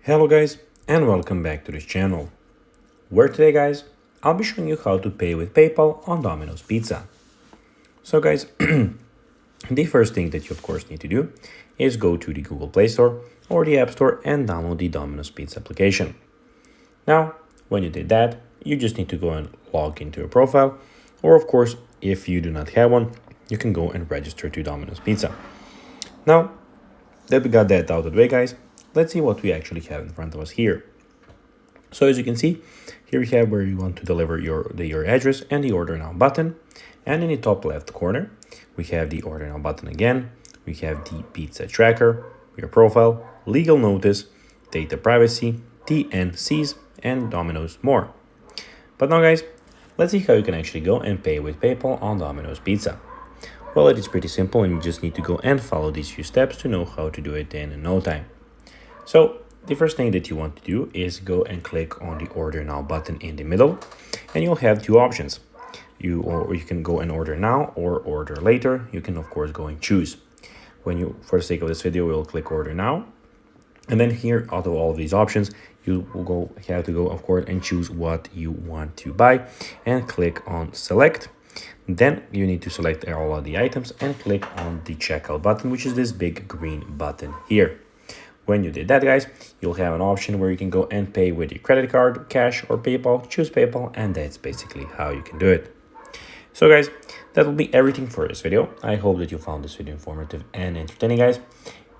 Hello guys and welcome back to this channel, where today guys I'll be showing you how to pay with PayPal on Domino's Pizza. So guys, the first thing that you of course need to do is go to the Google Play Store or the App Store and download the Domino's Pizza application. Now when you did that, you just need to go and log into your profile, or of course if you do not have one, you can go and register to Domino's Pizza. Now that we got that out of the way guys, let's see what we actually have in front of us here. So as you can see, here we have where you want to deliver your address and the order now button. And in the top left corner, we have the order now button again. We have the pizza tracker, your profile, legal notice, data privacy, TNCs, and Domino's more. But now guys, let's see how you can actually go and pay with PayPal on Domino's Pizza. Well, it is pretty simple and you just need to go and follow these few steps to know how to do it in no time. So the first thing that you want to do is go and click on the order now button in the middle, and you'll have two options. You can go and order now or order later. You can of course go and choose. For the sake of this video, we'll click order now, and then here out of all of these options, you will have to go of course and choose what you want to buy and click on select. Then you need to select all of the items and click on the checkout button, which is this big green button here. When you did that guys, you'll have an option where you can go and pay with your credit card, cash, or PayPal. Choose PayPal, and that's basically how you can do it. So guys, that will be everything for this video. I hope that you found this video informative and entertaining guys.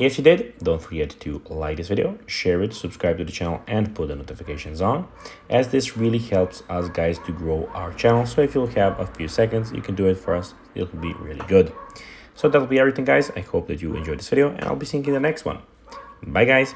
If you did, don't forget to like this video, share it, subscribe to the channel, and put the notifications on, as this really helps us guys to grow our channel. So if you'll have a few seconds, you can do it for us. It will be really good. So that'll be everything guys. I hope that you enjoyed this video, and I'll be seeing you in the next one. Bye guys.